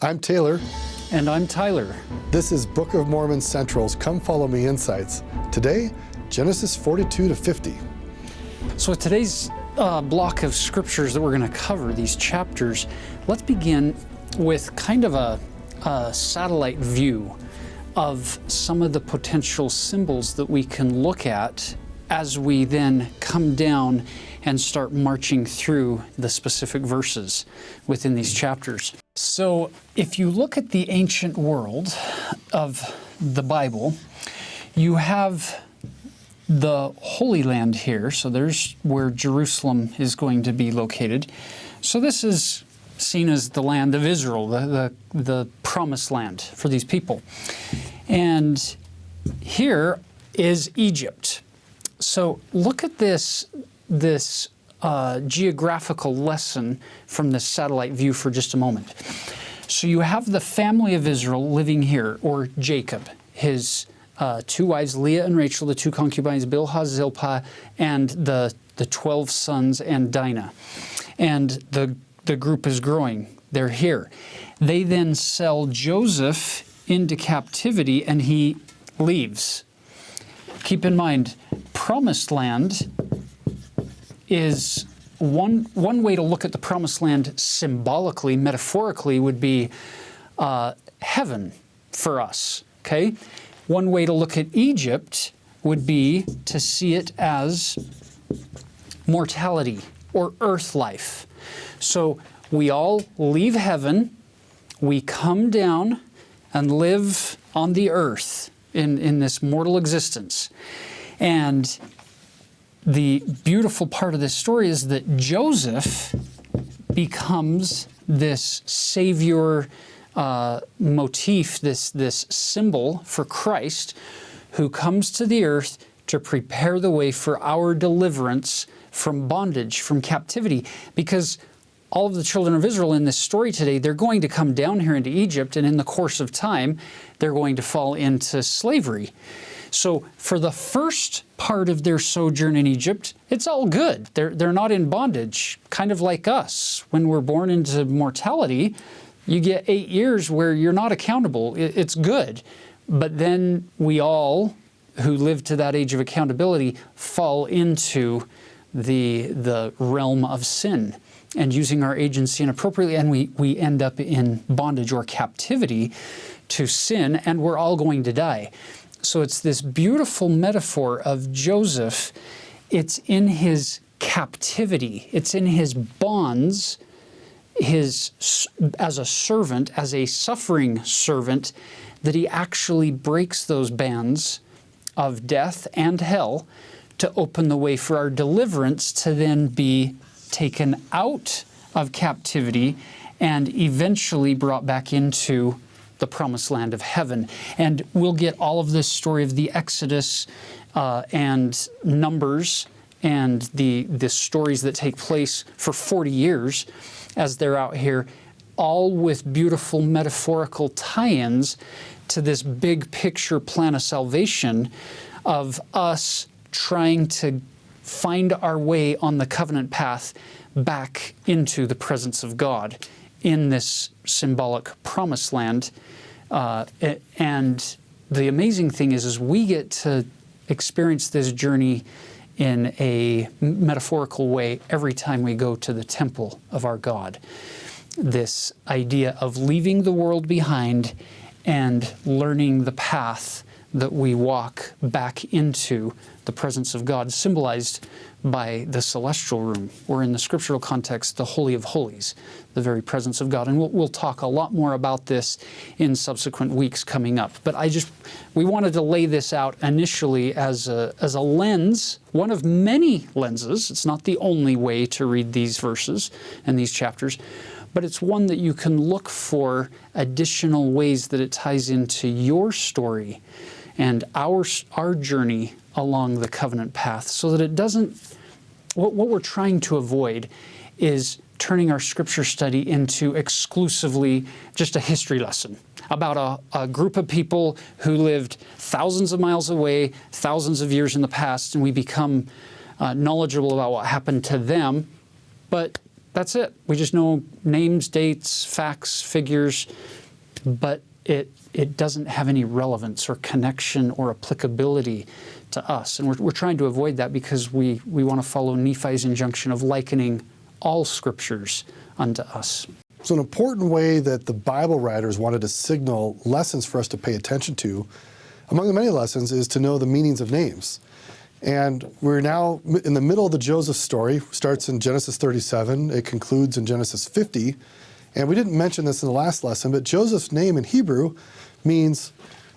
I'm Taylor. And I'm Tyler. This is Book of Mormon Central's Come Follow Me Insights. Today, Genesis 42 to 50. So with today's block of scriptures that we're going to cover, these chapters, let's begin with kind of a satellite view of some of the potential symbols that we can look at as we then come down and start marching through the specific verses within these chapters. So if you look at the ancient world of the Bible, you have the Holy Land here. So there's where Jerusalem is going to be located. So this is seen as the land of Israel, the promised land for these people. And here is Egypt. So look at this geographical lesson from this satellite view for just a moment. So you have the family of Israel living here, or Jacob, his two wives, Leah and Rachel, the two concubines, Bilhah, Zilpah, and the 12 sons and Dinah. And the group is growing. They're here. They then sell Joseph into captivity, and he leaves. Keep in mind, Promised Land is one way to look at the Promised Land symbolically, metaphorically, would be heaven for us, okay? One way to look at Egypt would be to see it as mortality or earth life. So we all leave heaven, we come down and live on the earth in this mortal existence. And the beautiful part of this story is that Joseph becomes this savior motif, this symbol for Christ, who comes to the earth to prepare the way for our deliverance from bondage, from captivity. Because all of the children of Israel in this story today, they're going to come down here into Egypt, and in the course of time, they're going to fall into slavery. So for the first part of their sojourn in Egypt, it's all good. They're not in bondage, kind of like us. When we're born into mortality, you get 8 years where you're not accountable. It's good. But then we all, who live to that age of accountability, fall into the realm of sin and using our agency inappropriately, and we end up in bondage or captivity to sin, and we're all going to die. So it's this beautiful metaphor of Joseph. It's in his captivity, it's in his bonds, as a servant, as a suffering servant, that he actually breaks those bands of death and hell to open the way for our deliverance to then be taken out of captivity and eventually brought back into the promised land of heaven. And we'll get all of this story of the Exodus and Numbers and the stories that take place for 40 years as they're out here, all with beautiful metaphorical tie-ins to this big picture plan of salvation of us trying to find our way on the covenant path back into the presence of God in this symbolic promised land. And the amazing thing is we get to experience this journey in a metaphorical way every time we go to the temple of our God. This idea of leaving the world behind and learning the path that we walk back into the presence of God, symbolized by the celestial room, or in the scriptural context, the Holy of Holies, the very presence of God. And we'll talk a lot more about this in subsequent weeks coming up. But we wanted to lay this out initially as a lens, one of many lenses. It's not the only way to read these verses and these chapters, but it's one that you can look for additional ways that it ties into your story and our journey along the covenant path, so that it doesn't, what we're trying to avoid is turning our scripture study into exclusively just a history lesson about a group of people who lived thousands of miles away, thousands of years in the past, and we become knowledgeable about what happened to them, but That's it. We just know names, dates, facts, figures, but it doesn't have any relevance or connection or applicability to us. And we're trying to avoid that because we want to follow Nephi's injunction of likening all scriptures unto us. So an important way that the Bible writers wanted to signal lessons for us to pay attention to, among the many lessons, is to know the meanings of names. And we're now in the middle of the Joseph story. It starts in Genesis 37. It concludes in Genesis 50. And we didn't mention this in the last lesson, but Joseph's name in Hebrew means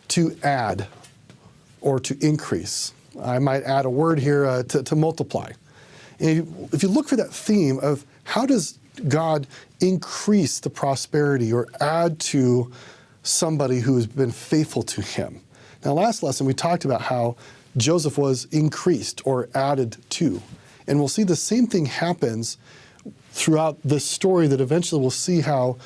to add or to increase. I might add a word here to multiply. And if you look for that theme of how does God increase the prosperity or add to somebody who has been faithful to him. Now, last lesson we talked about how Joseph was increased or added to. And we'll see the same thing happens throughout this story, that eventually we'll see how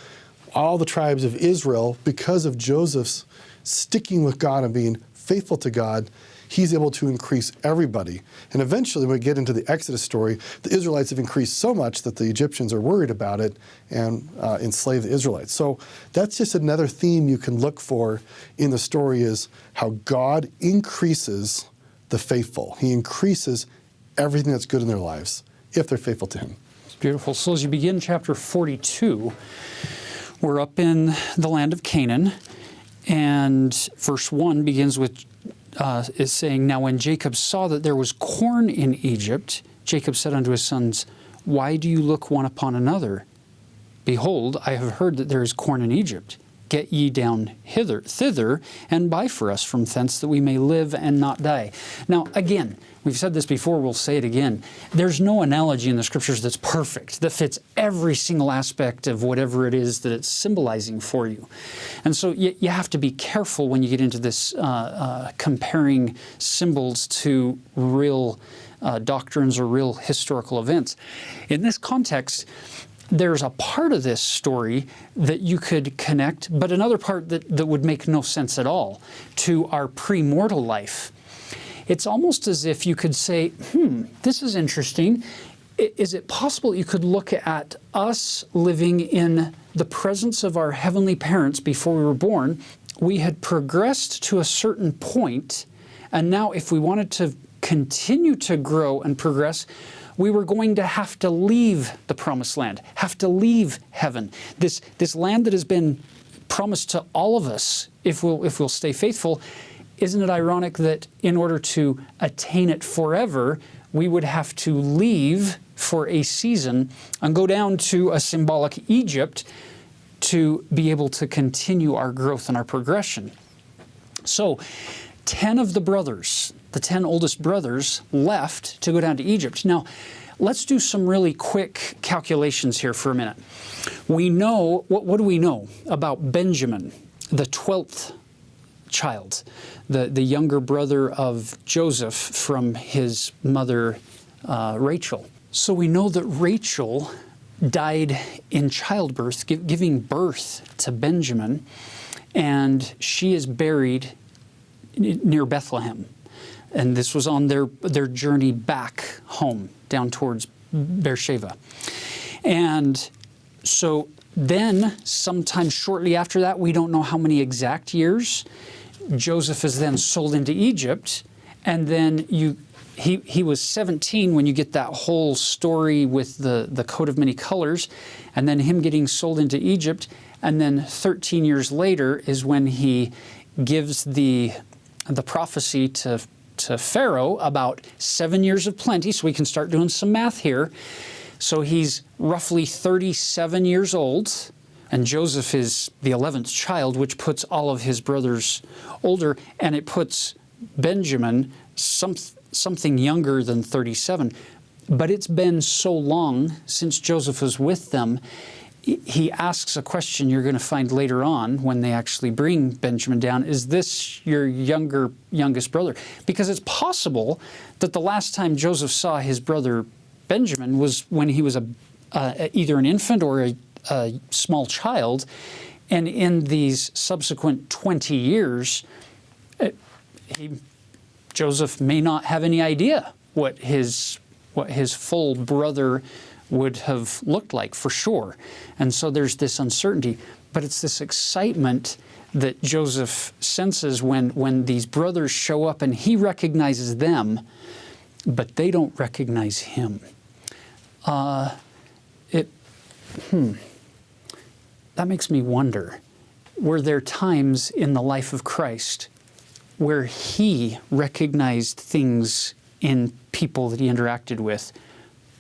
all the tribes of Israel, because of Joseph's sticking with God and being faithful to God, he's able to increase everybody. And eventually, when we get into the Exodus story, the Israelites have increased so much that the Egyptians are worried about it and enslave the Israelites. So that's just another theme you can look for in the story, is how God increases the faithful. He increases everything that's good in their lives if they're faithful to him. It's beautiful. So as you begin chapter 42, we're up in the land of Canaan, and verse 1 begins with is saying, "Now when Jacob saw that there was corn in Egypt, Jacob said unto his sons, Why do you look one upon another? Behold, I have heard that there is corn in Egypt. Get ye down thither, and buy for us from thence, that we may live and not die." Now, again, we've said this before, we'll say it again. There's no analogy in the Scriptures that's perfect, that fits every single aspect of whatever it is that it's symbolizing for you. And so you have to be careful when you get into this comparing symbols to real doctrines or real historical events. In this context, there's a part of this story that you could connect, but another part that would make no sense at all, to our pre-mortal life. It's almost as if you could say, this is interesting. Is it possible you could look at us living in the presence of our heavenly parents before we were born? We had progressed to a certain point, and now if we wanted to continue to grow and progress, we were going to have to leave the promised land, have to leave heaven. This land that has been promised to all of us, if we'll stay faithful. Isn't it ironic that in order to attain it forever, we would have to leave for a season and go down to a symbolic Egypt to be able to continue our growth and our progression? So 10 of the brothers, the 10 oldest brothers, left to go down to Egypt. Now, let's do some really quick calculations here for a minute. We know, what do we know about Benjamin, the 12th child, the younger brother of Joseph from his mother Rachel? So we know that Rachel died in childbirth, giving birth to Benjamin, and she is buried near Bethlehem. And this was on their journey back home, down towards Beersheba. And so then, sometime shortly after that, we don't know how many exact years, Joseph is then sold into Egypt. And then he was 17 when you get that whole story with the coat of many colors, and then him getting sold into Egypt. And then 13 years later is when he gives the prophecy to Pharaoh about 7 years of plenty, so we can start doing some math here. So he's roughly 37 years old, and Joseph is the 11th child, which puts all of his brothers older, and it puts Benjamin something younger than 37. But it's been so long since Joseph was with them. He asks a question you're going to find later on when they actually bring Benjamin down. Is this your youngest brother? Because it's possible that the last time Joseph saw his brother Benjamin was when he was either an infant or a small child. And in these subsequent 20 years, Joseph may not have any idea what his full brother would have looked like, for sure. And so there's this uncertainty. But it's this excitement that Joseph senses when these brothers show up, and he recognizes them, but they don't recognize him. That makes me wonder, were there times in the life of Christ where he recognized things in people that he interacted with,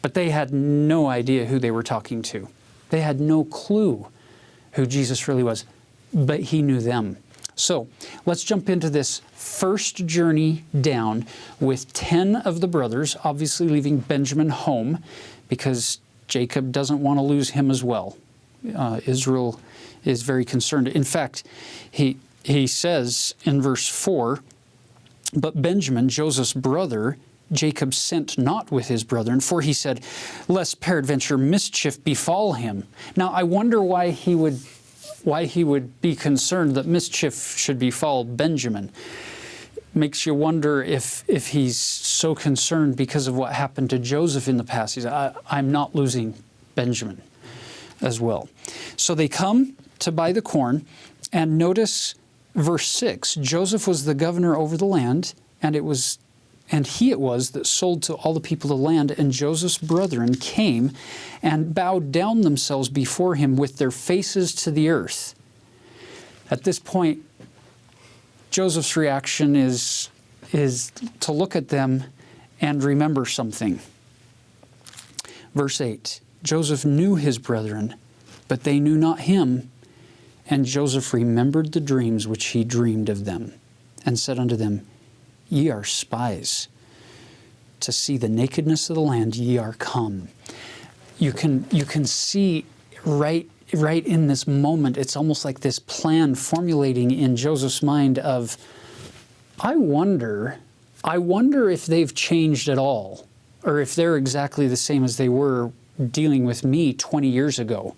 but they had no idea who they were talking to? They had no clue who Jesus really was, but he knew them. So let's jump into this first journey down with 10 of the brothers, obviously leaving Benjamin home because Jacob doesn't want to lose him as well. Israel is very concerned. In fact, he says in verse 4, "But Benjamin, Joseph's brother, Jacob sent not with his brethren, for he said, lest peradventure mischief befall him." Now I wonder why he would be concerned that mischief should befall Benjamin. Makes you wonder if he's so concerned because of what happened to Joseph in the past. He's, I'm not losing Benjamin as well. So they come to buy the corn, and notice verse 6, "Joseph was the governor over the land, and he it was that sold to all the people of the land, and Joseph's brethren came and bowed down themselves before him with their faces to the earth." At this point, Joseph's reaction is to look at them and remember something. Verse 8, "Joseph knew his brethren, but they knew not him. And Joseph remembered the dreams which he dreamed of them, and said unto them, Ye are spies. To see the nakedness of the land ye are come." You can see right in this moment, it's almost like this plan formulating in Joseph's mind of, I wonder if they've changed at all, or if they're exactly the same as they were dealing with me 20 years ago,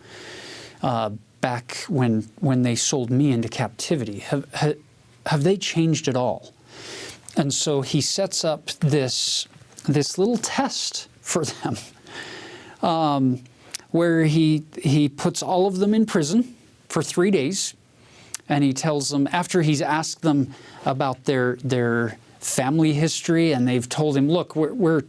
back when they sold me into captivity. Have they changed at all? And so he sets up this little test for them, where he puts all of them in prison for 3 days, and he tells them, after he's asked them about their family history, and they've told him, look, we're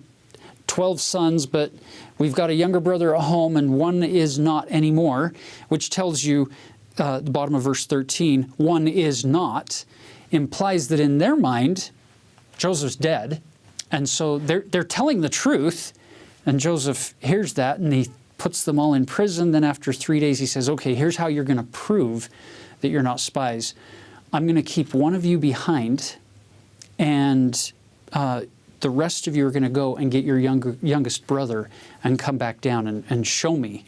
12 sons, but we've got a younger brother at home, and one is not anymore, which tells you, the bottom of verse 13, one is not, implies that in their mind, Joseph's dead. And so they're telling the truth, and Joseph hears that, and he puts them all in prison. Then after 3 days, he says, okay, here's how you're going to prove that you're not spies. I'm going to keep one of you behind, and the rest of you are going to go and get your youngest brother and come back down and show me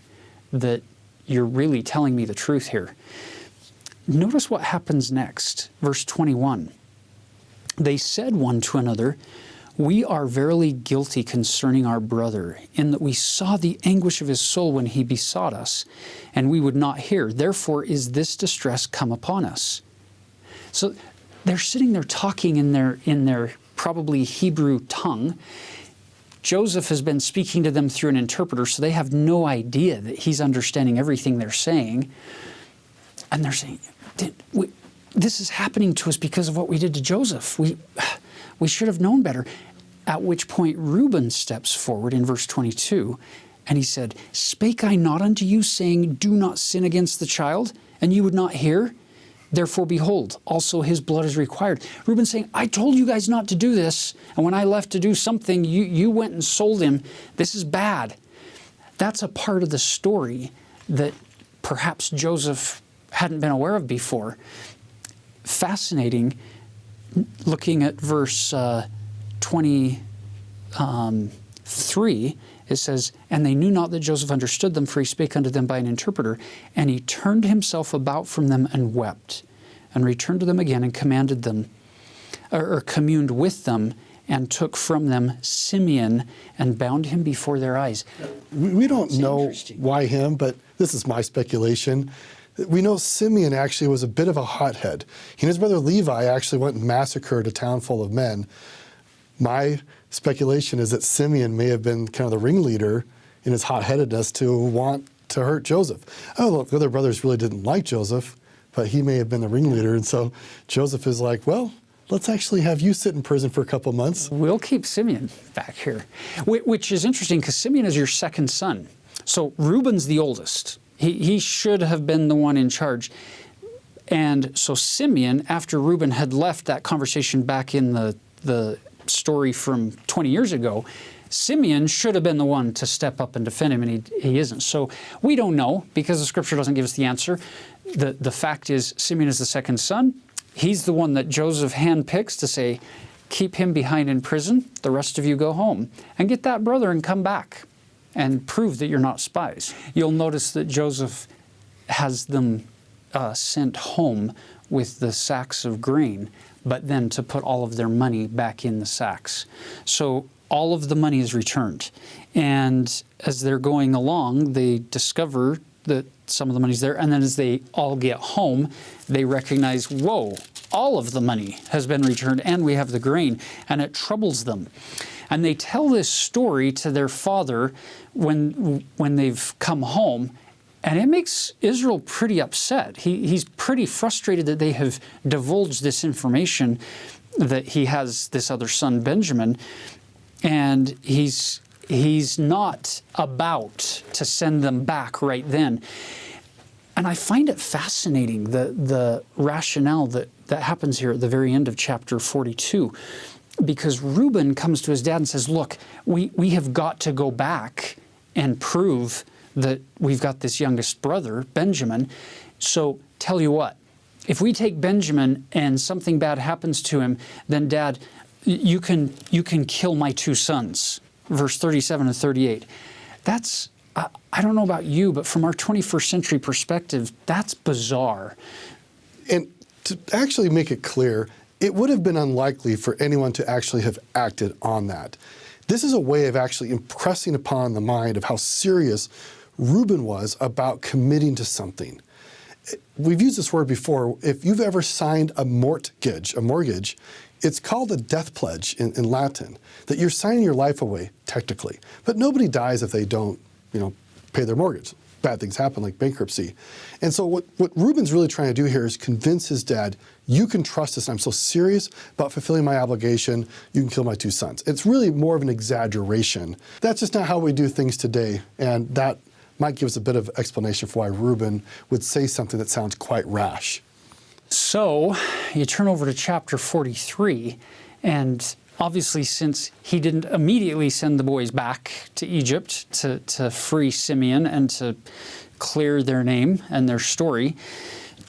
that you're really telling me the truth here. Notice what happens next. Verse 21. "They said one to another, We are verily guilty concerning our brother, in that we saw the anguish of his soul when he besought us, and we would not hear. Therefore is this distress come upon us." So they're sitting there talking in their probably Hebrew tongue. Joseph has been speaking to them through an interpreter, so they have no idea that he's understanding everything they're saying. And they're saying, this is happening to us because of what we did to Joseph. We should have known better. At which point Reuben steps forward in verse 22, and he said, "Spake I not unto you, saying, Do not sin against the child, and you would not hear? Therefore, behold, also his blood is required." Reuben saying, I told you guys not to do this, and when I left to do something, you went and sold him. This is bad. That's a part of the story that perhaps Joseph hadn't been aware of before. Fascinating, looking at verse 23, it says, "And they knew not that Joseph understood them, for he spake unto them by an interpreter. And he turned himself about from them and wept, and returned to them again and commanded them, or communed with them, and took from them Simeon and bound him before their eyes." We don't know why him, but this is my speculation. We know Simeon actually was a bit of a hothead. He and his brother Levi actually went and massacred a town full of men. My speculation is that Simeon may have been kind of the ringleader in his hot-headedness to want to hurt Joseph. Oh, look, the other brothers really didn't like Joseph, but he may have been the ringleader. And so Joseph is like, well, let's actually have you sit in prison for a couple months. We'll keep Simeon back here, which is interesting because Simeon is your second son. So Reuben's the oldest. He should have been the one in charge. And so Simeon, after Reuben had left that conversation back in the story from 20 years ago, Simeon should have been the one to step up and defend him, and he isn't. So we don't know because the scripture doesn't give us the answer. The fact is Simeon is the second son. He's the one that Joseph handpicks to say, keep him behind in prison. The rest of you go home and get that brother and come back and prove that you're not spies. You'll notice that Joseph has them sent home with the sacks of grain, but then to put all of their money back in the sacks. So all of the money is returned. And as they're going along, they discover that some of the money's there. And then as they all get home, they recognize, whoa, all of the money has been returned and we have the grain. And it troubles them. And they tell this story to their father when they've come home. And it makes Israel pretty upset. He's pretty frustrated that they have divulged this information, that he has this other son, Benjamin. And he's not about to send them back right then. And I find it fascinating, the rationale that happens here at the very end of chapter 42. Because Reuben comes to his dad and says, look, we have got to go back and prove that we've got this youngest brother, Benjamin. So tell you what, if we take Benjamin and something bad happens to him, then Dad, you can kill my two sons. Verse 37 and 38. That's, I don't know about you, but from our 21st century perspective, that's bizarre. And to actually make it clear, it would have been unlikely for anyone to actually have acted on that. This is a way of actually impressing upon the mind of how serious Reuben was about committing to something. We've used this word before. If you've ever signed a mortgage, it's called a death pledge in Latin, that you're signing your life away, technically. But nobody dies if they don't, pay their mortgage. Bad things happen, like bankruptcy. And so what Reuben's really trying to do here is convince his dad, you can trust us, and I'm so serious about fulfilling my obligation, you can kill my two sons. It's really more of an exaggeration. That's just not how we do things today, and that might give us a bit of explanation for why Reuben would say something that sounds quite rash. So you turn over to chapter 43, and obviously since he didn't immediately send the boys back to Egypt to free Simeon and to clear their name and their story,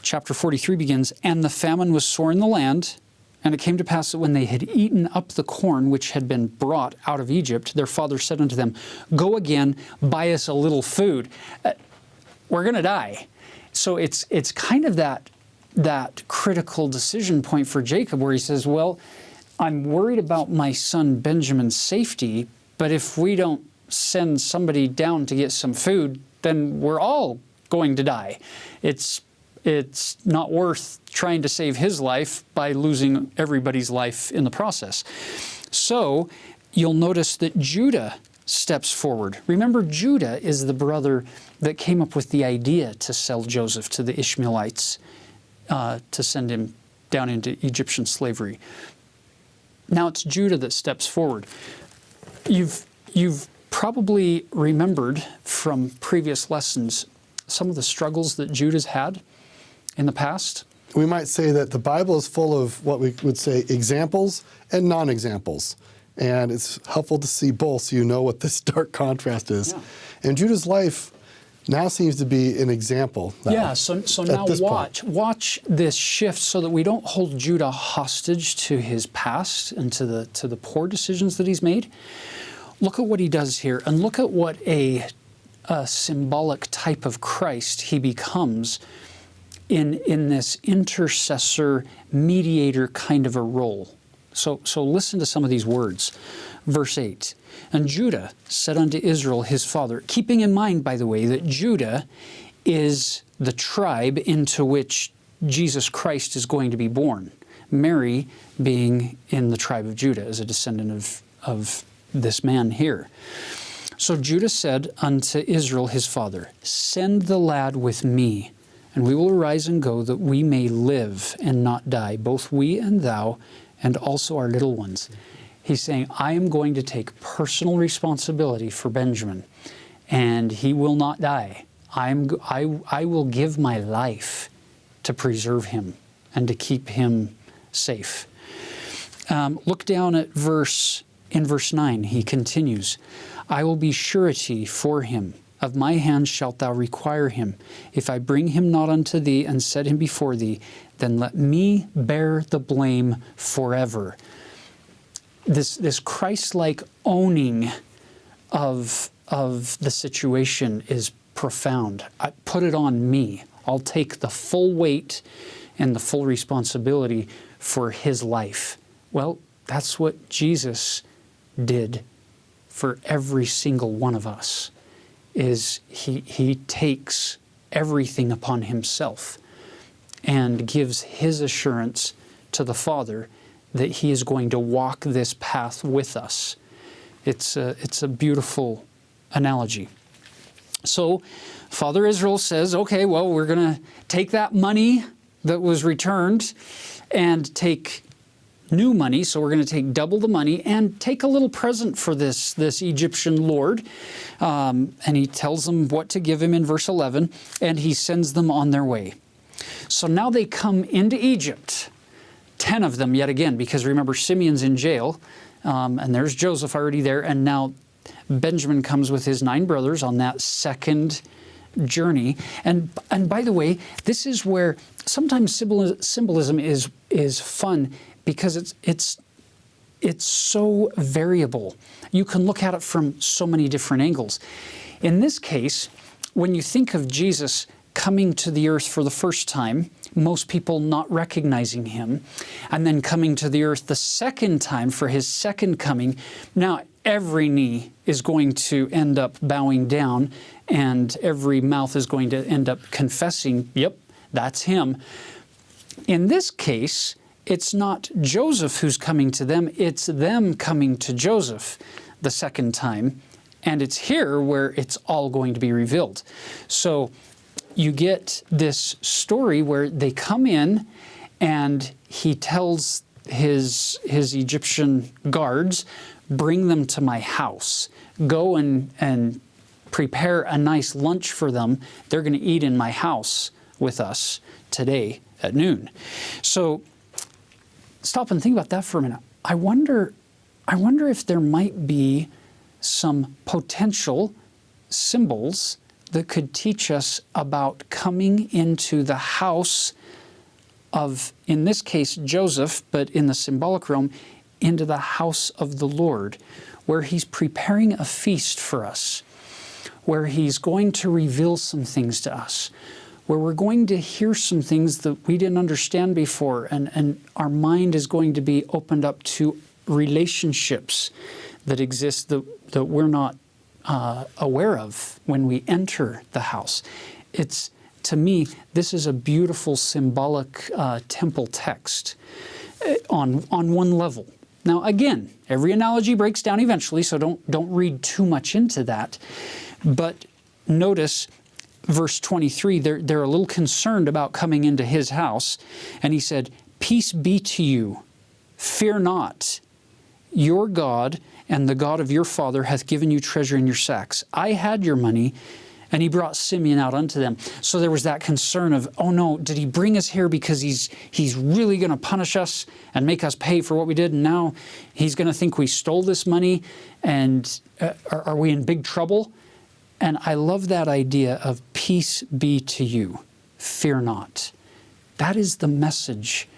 chapter 43 begins, and the famine was sore in the land, and it came to pass that when they had eaten up the corn which had been brought out of Egypt, their father said unto them, go again, buy us a little food. We're going to die. So it's kind of that critical decision point for Jacob where he says, well, I'm worried about my son Benjamin's safety, but if we don't send somebody down to get some food, then we're all going to die. It's not worth trying to save his life by losing everybody's life in the process. So you'll notice that Judah steps forward. Remember, Judah is the brother that came up with the idea to sell Joseph to the Ishmaelites, to send him down into Egyptian slavery. Now it's Judah that steps forward. You've probably remembered from previous lessons some of the struggles that Judah's had in the past. We might say that the Bible is full of what we would say examples and non-examples. And it's helpful to see both so you know what this stark contrast is. Yeah. And Judah's life now seems to be an example. Yeah, so now watch this shift so that we don't hold Judah hostage to his past and to the poor decisions that he's made. Look at what he does here, and look at what a symbolic type of Christ he becomes in this intercessor, mediator kind of a role. So listen to some of these words. Verse 8, and Judah said unto Israel his father, keeping in mind, by the way, that Judah is the tribe into which Jesus Christ is going to be born. Mary being in the tribe of Judah as a descendant of this man here. So Judah said unto Israel his father, Send the lad with me, and we will arise and go, that we may live and not die, both we and thou, and also our little ones. He's saying, I am going to take personal responsibility for Benjamin, and he will not die. I will give my life to preserve him and to keep him safe. Look down at verse 9. He continues, I will be surety for him. Of my hand shalt thou require him. If I bring him not unto thee and set him before thee, then let me bear the blame forever. This Christ-like owning of the situation is profound. I put it on me. I'll take the full weight and the full responsibility for his life. Well, that's what Jesus did for every single one of us, is he takes everything upon himself and gives his assurance to the Father that he is going to walk this path with us. It's a beautiful analogy. So Father Israel says, okay, well, we're going to take that money that was returned and take new money. So we're going to take double the money and take a little present for this Egyptian lord. And he tells them what to give him in verse 11, and he sends them on their way. So now they come into Egypt, 10 of them yet again, because remember, Simeon's in jail, and there's Joseph already there, and now Benjamin comes with his 9 brothers on that second journey. And by the way, this is where sometimes symbolism is fun, because it's so variable. You can look at it from so many different angles. In this case, when you think of Jesus coming to the earth for the first time, most people not recognizing him, and then coming to the earth the second time for his second coming, now every knee is going to end up bowing down, and every mouth is going to end up confessing, yep, that's him. In this case, it's not Joseph who's coming to them, it's them coming to Joseph the second time, and it's here where it's all going to be revealed. So you get this story where they come in, and he tells his Egyptian guards, bring them to my house. Go and prepare a nice lunch for them. They're going to eat in my house with us today at noon. So stop and think about that for a minute. I wonder if there might be some potential symbols that could teach us about coming into the house of, in this case, Joseph, but in the symbolic realm, into the house of the Lord, where he's preparing a feast for us, where he's going to reveal some things to us, where we're going to hear some things that we didn't understand before, and our mind is going to be opened up to relationships that exist that we're not aware of when we enter the house. To me, this is a beautiful symbolic temple text on one level. Now, again, every analogy breaks down eventually, so don't read too much into that. But notice verse 23, they're a little concerned about coming into his house, and he said, "Peace be to you, fear not. Your God and the God of your father hath given you treasure in your sacks. I had your money." And he brought Simeon out unto them. So there was that concern of, oh no, did he bring us here because he's really going to punish us and make us pay for what we did? And now he's going to think we stole this money, and are we in big trouble? And I love that idea of peace be to you, fear not. That is the message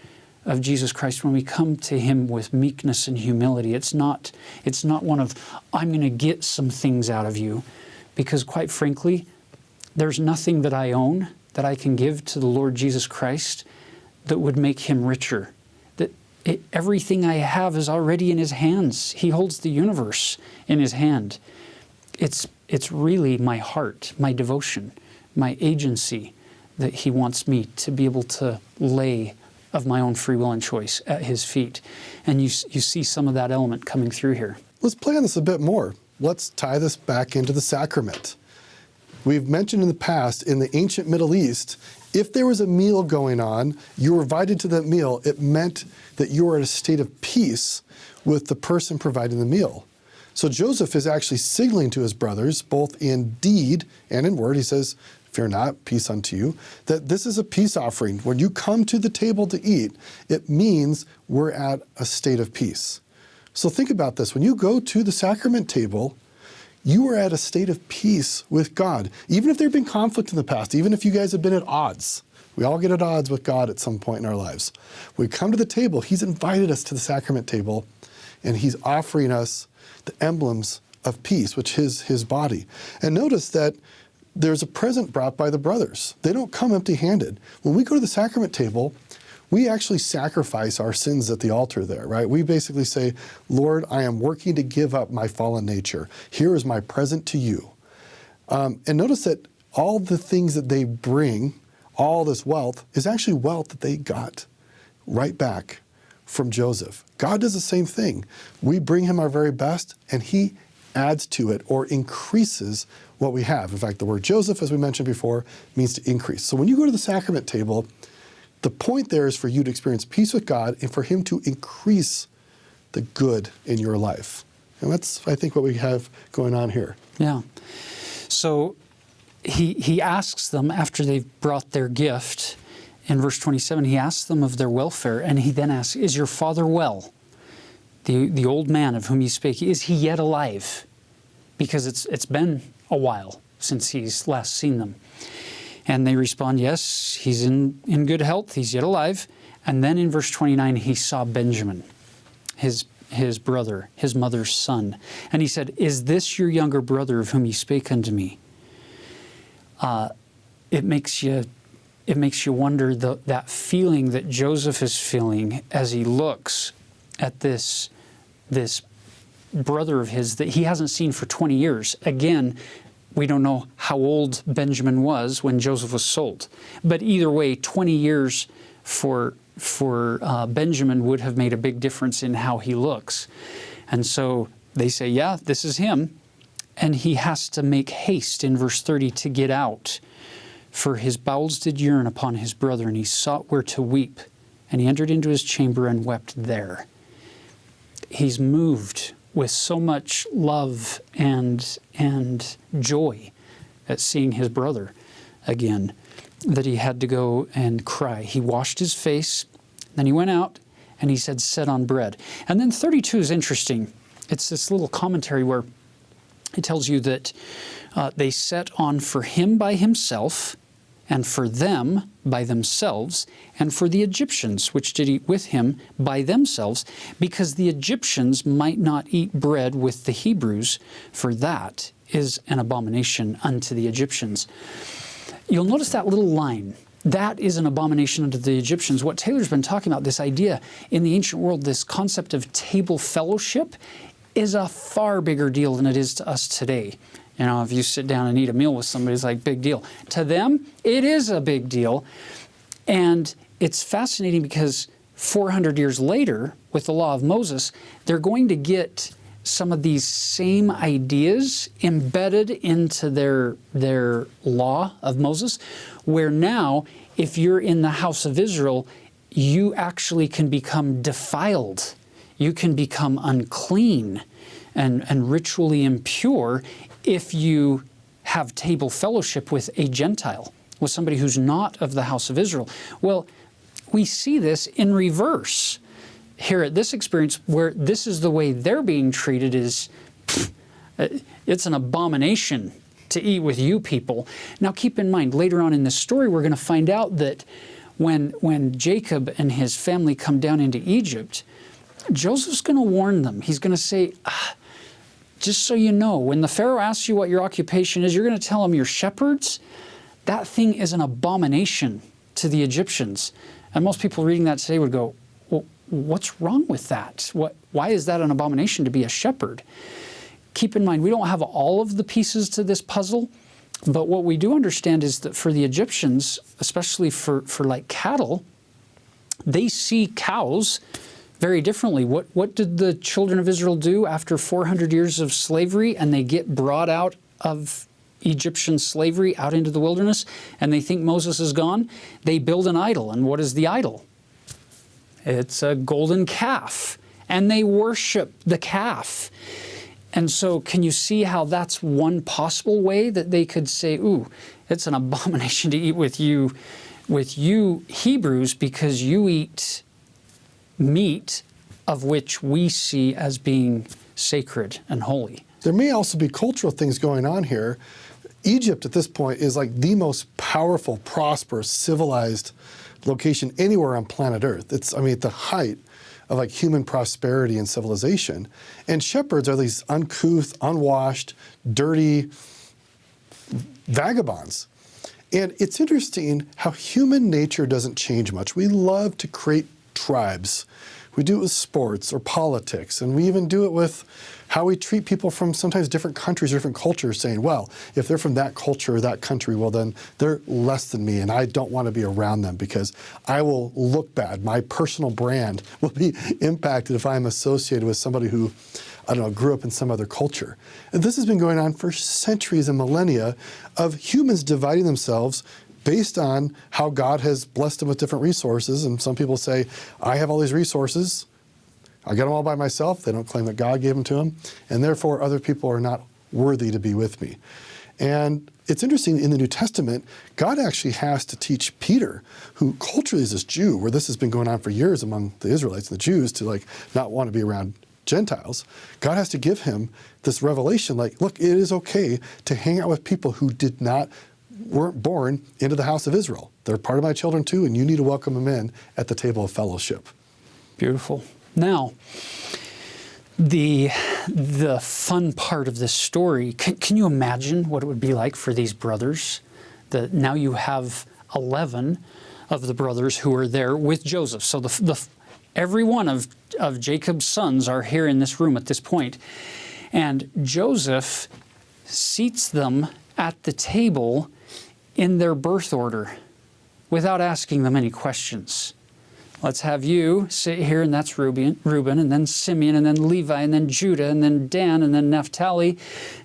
of Jesus Christ when we come to him with meekness and humility. It's not one of, I'm going to get some things out of you. Because quite frankly, there's nothing that I own that I can give to the Lord Jesus Christ that would make him richer. Everything I have is already in his hands. He holds the universe in his hand. It's really my heart, my devotion, my agency that he wants me to be able to lay of my own free will and choice at his feet. And you see some of that element coming through here. Let's play on this a bit more. let's tie this back into the sacrament. We've mentioned in the past, in the ancient Middle East, if there was a meal going on, you were invited to that meal, it meant that you were in a state of peace with the person providing the meal. So Joseph is actually signaling to his brothers, both in deed and in word, he says, fear not, peace unto you, that this is a peace offering. When you come to the table to eat, it means we're at a state of peace. So think about this. When you go to the sacrament table, you are at a state of peace with God. Even if there had been conflict in the past, even if you guys have been at odds, we all get at odds with God at some point in our lives. When we come to the table, he's invited us to the sacrament table, and he's offering us the emblems of peace, which is his body. And notice that there's a present brought by the brothers. They don't come empty-handed. When we go to the sacrament table, we actually sacrifice our sins at the altar there, right? We basically say, Lord, I am working to give up my fallen nature. Here is my present to you. And notice that all the things that they bring, all this wealth, is actually wealth that they got right back from Joseph. God does the same thing. We bring him our very best, and he adds to it or increases what we have. In fact, the word Joseph, as we mentioned before, means to increase. So when you go to the sacrament table, the point there is for you to experience peace with God and for him to increase the good in your life. And that's, I think, what we have going on here. Yeah. So he asks them, after they've brought their gift, in verse 27, he asks them of their welfare, and he then asks, is your father well? The old man of whom he spake, is he yet alive? Because it's been a while since he's last seen them. And they respond, yes, he's in good health, he's yet alive. And then in verse 29, he saw Benjamin, his brother, his mother's son. And he said, is this your younger brother of whom ye spake unto me? It makes you wonder that feeling that Joseph is feeling as he looks at this brother of his that he hasn't seen for 20 years. Again, we don't know how old Benjamin was when Joseph was sold. But either way, 20 years for Benjamin would have made a big difference in how he looks. And so they say, yeah, this is him. And he has to make haste in verse 30 to get out. For his bowels did yearn upon his brother, and he sought where to weep. And he entered into his chamber and wept there. He's moved with so much love and joy at seeing his brother again that he had to go and cry. He washed his face, then he went out, and he said, set on bread. And then 32 is interesting. It's this little commentary where it tells you that they set on for him by himself, and for them by themselves, and for the Egyptians, which did eat with him by themselves, because the Egyptians might not eat bread with the Hebrews, for that is an abomination unto the Egyptians. You'll notice that little line, that is an abomination unto the Egyptians. What Taylor's been talking about, this idea in the ancient world, this concept of table fellowship, is a far bigger deal than it is to us today. You know, if you sit down and eat a meal with somebody, it's like, big deal. To them, it is a big deal. And it's fascinating because 400 years later, with the law of Moses, they're going to get some of these same ideas embedded into their law of Moses, where now, if you're in the house of Israel, you actually can become defiled. You can become unclean and ritually impure if you have table fellowship with a Gentile, with somebody who's not of the house of Israel. Well, we see this in reverse here at this experience, where this is the way they're being treated. Is it's an abomination to eat with you people. Now keep in mind, later on in this story, we're going to find out that when Jacob and his family come down into Egypt, Joseph's going to warn them. He's going to say, just so you know, when the Pharaoh asks you what your occupation is, you're going to tell him you're shepherds. That thing is an abomination to the Egyptians. And most people reading that today would go, well, what's wrong with that? Why is that an abomination to be a shepherd? Keep in mind, we don't have all of the pieces to this puzzle, but what we do understand is that for the Egyptians, especially for like cattle, they see cows very differently. What did the children of Israel do after 400 years of slavery, and they get brought out of Egyptian slavery out into the wilderness, and they think Moses is gone? They build an idol. And what is the idol? It's a golden calf. And they worship the calf. And so can you see how that's one possible way that they could say, ooh, it's an abomination to eat with you Hebrews, because you eat meat of which we see as being sacred and holy. There may also be cultural things going on here. Egypt at this point is like the most powerful, prosperous, civilized location anywhere on planet Earth. It's, I mean, at the height of like human prosperity and civilization. And shepherds are these uncouth, unwashed, dirty vagabonds. And it's interesting how human nature doesn't change much. We love to create tribes. We do it with sports or politics, and we even do it with how we treat people from sometimes different countries, different cultures, saying, well, if they're from that culture or that country, well, then they're less than me, and I don't want to be around them because I will look bad. My personal brand will be impacted if I'm associated with somebody who, I don't know, grew up in some other culture. And this has been going on for centuries and millennia of humans dividing themselves based on how God has blessed them with different resources. And some people say, I have all these resources, I got them all by myself. They don't claim that God gave them to them, and therefore other people are not worthy to be with me. And it's interesting, in the New Testament, God actually has to teach Peter, who culturally is this Jew, where this has been going on for years among the Israelites and the Jews, to like not want to be around Gentiles. God has to give him this revelation, like, look, it is okay to hang out with people who weren't born into the house of Israel. They're part of my children too, and you need to welcome them in at the table of fellowship. Beautiful. Now, the fun part of this story, can you imagine what it would be like for these brothers? Now you have 11 of the brothers who are there with Joseph. So every one of Jacob's sons are here in this room at this point. And Joseph seats them at the table in their birth order without asking them any questions. Let's have you sit here, and that's Reuben, and then Simeon, and then Levi, and then Judah, and then Dan, and then Naphtali,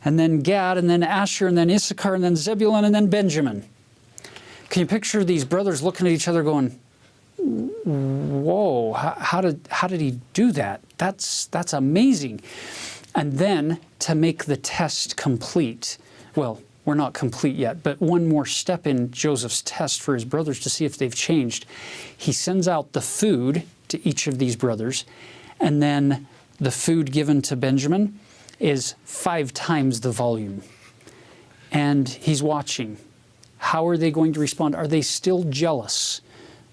and then Gad, and then Asher, and then Issachar, and then Zebulun, and then Benjamin. Can you picture these brothers looking at each other going, whoa, how did he do that? That's amazing. And then to make the test complete, well, we're not complete yet, but one more step in Joseph's test for his brothers to see if they've changed. He sends out the food to each of these brothers, and then the food given to Benjamin is 5 times the volume. And he's watching. How are they going to respond? Are they still jealous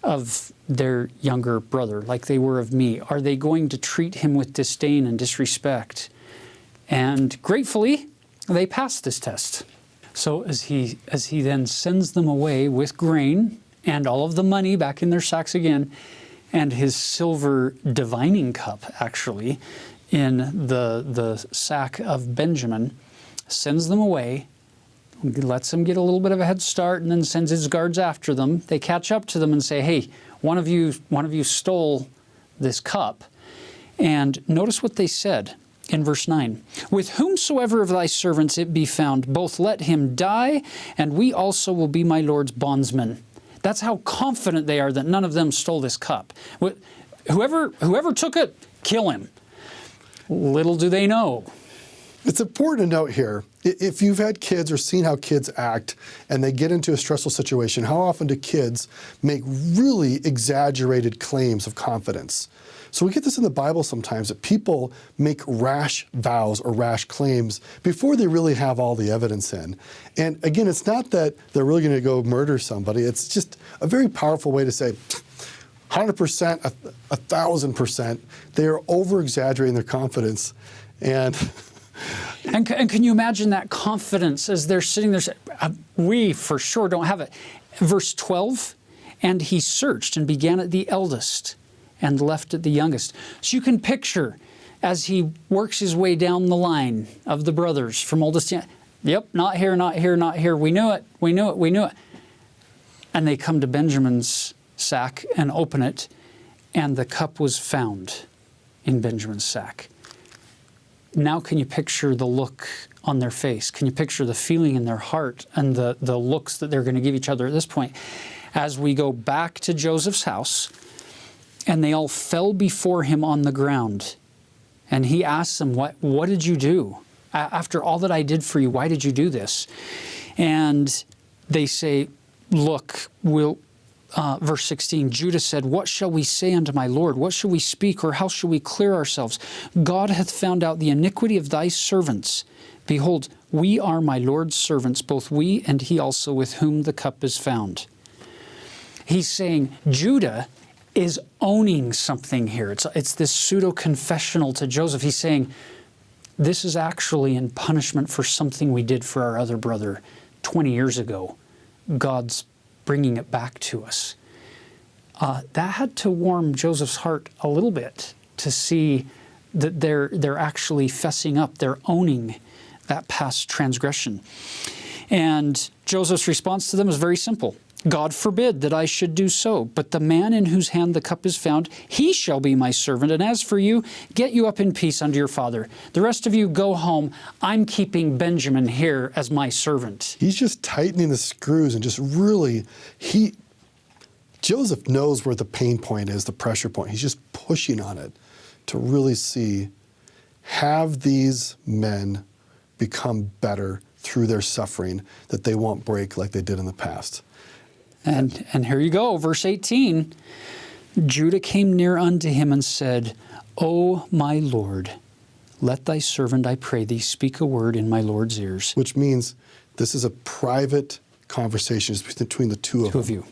of their younger brother like they were of me? Are they going to treat him with disdain and disrespect? And gratefully, they passed this test. So as he then sends them away with grain and all of the money back in their sacks again, and his silver divining cup, actually, in the sack of Benjamin, sends them away, lets them get a little bit of a head start, and then sends his guards after them. They catch up to them and say, hey, one of you stole this cup. And notice what they said. In verse 9, with whomsoever of thy servants it be found, both let him die, and we also will be my Lord's bondsmen. That's how confident they are that none of them stole this cup. Whoever took it, kill him. Little do they know. It's important to note here, if you've had kids or seen how kids act and they get into a stressful situation, how often do kids make really exaggerated claims of confidence? So we get this in the Bible sometimes, that people make rash vows or rash claims before they really have all the evidence in. And again, it's not that they're really going to go murder somebody. It's just a very powerful way to say 100%, 1,000%. They are over-exaggerating their confidence. And can you imagine that confidence as they're sitting there saying, we for sure don't have it. Verse 12, and he searched and began at the eldest and left at the youngest. So you can picture as he works his way down the line of the brothers from oldest to youngest. Yep, not here, not here, not here. We knew it, we knew it, we knew it. And they come to Benjamin's sack and open it, and the cup was found. in Benjamin's sack. Now can you picture the look on their face? Can you picture the feeling in their heart and the looks that they're going to give each other at this point? As we go back to Joseph's house, and they all fell before him on the ground. And he asks them, what did you do? After all that I did for you, why did you do this? And they say, look, verse 16, Judah said, what shall we say unto my Lord? What shall we speak, or how shall we clear ourselves? God hath found out the iniquity of thy servants. Behold, we are my Lord's servants, both we and he also with whom the cup is found. He's saying Judah is owning something here. It's this pseudo-confessional to Joseph. He's saying, this is actually in punishment for something we did for our other brother 20 years ago. God's bringing it back to us. That had to warm Joseph's heart a little bit to see that they're actually fessing up, they're owning that past transgression. And Joseph's response to them is very simple. God forbid that I should do so, but the man in whose hand the cup is found, he shall be my servant. And as for you, get you up in peace unto your father. The rest of you go home. I'm keeping Benjamin here as my servant. He's just tightening the screws and just really, Joseph knows where the pain point is, the pressure point. He's just pushing on it to really see, have these men become better through their suffering, that they won't break like they did in the past. And here you go, verse 18. Judah came near unto him and said, O my Lord, let thy servant, I pray thee, speak a word in my Lord's ears. Which means this is a private conversation between the two of you.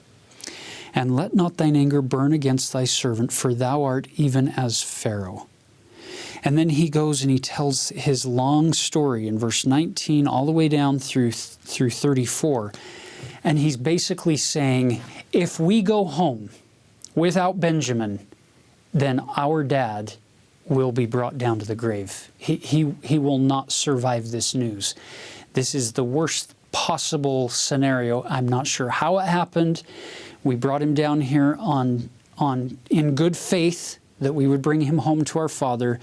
And let not thine anger burn against thy servant, for thou art even as Pharaoh. And then he goes and he tells his long story in verse 19 all the way down through 34. And he's basically saying, if we go home without Benjamin, then our dad will be brought down to the grave. He will not survive this news. This is the worst possible scenario. I'm not sure how it happened. We brought him down here in good faith that we would bring him home to our father,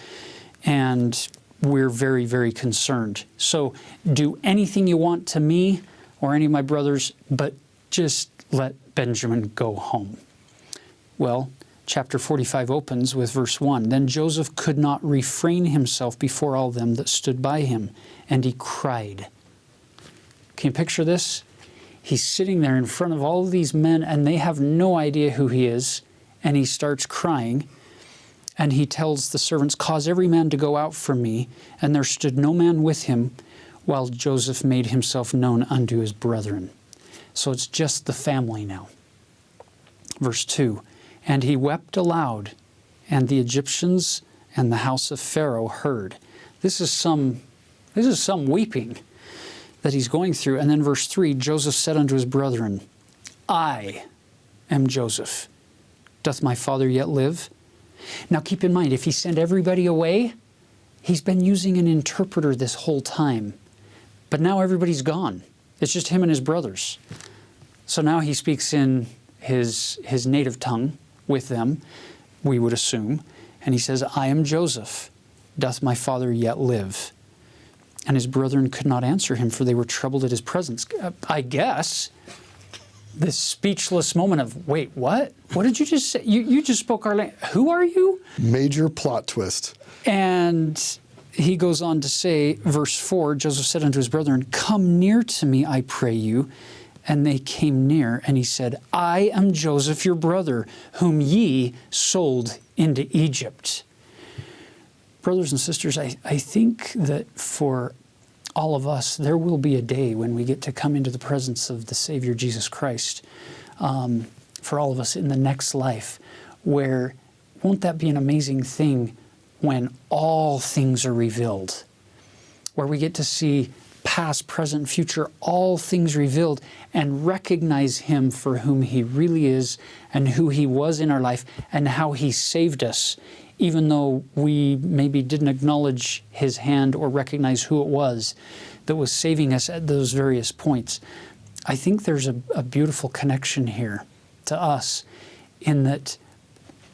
and we're very, very concerned. So do anything you want to me or any of my brothers, but just let Benjamin go home. Well, chapter 45 opens with verse 1. Then Joseph could not refrain himself before all them that stood by him, and he cried. Can you picture this? He's sitting there in front of all of these men, and they have no idea who he is, and he starts crying. And he tells the servants, cause every man to go out from me. And there stood no man with him, while Joseph made himself known unto his brethren. So it's just the family now. Verse 2, and he wept aloud, and the Egyptians and the house of Pharaoh heard. This is some weeping that he's going through. And then verse 3, Joseph said unto his brethren, I am Joseph. Doth my father yet live? Now keep in mind, if he sent everybody away, he's been using an interpreter this whole time. But now everybody's gone. It's just him and his brothers. So now he speaks in his native tongue with them, we would assume. And he says, I am Joseph. Doth my father yet live? And his brethren could not answer him, for they were troubled at his presence. I guess this speechless moment of, wait, what? What did you just say? You just spoke our language. Who are you? Major plot twist. And he goes on to say, verse 4, Joseph said unto his brethren, come near to me, I pray you. And they came near, and he said, I am Joseph, your brother, whom ye sold into Egypt. Brothers and sisters, I think that for all of us, there will be a day when we get to come into the presence of the Savior Jesus Christ, for all of us in the next life, where won't that be an amazing thing when all things are revealed, where we get to see past, present, future, all things revealed, and recognize Him for whom He really is and who He was in our life and how He saved us, even though we maybe didn't acknowledge His hand or recognize who it was that was saving us at those various points. I think there's a beautiful connection here to us in that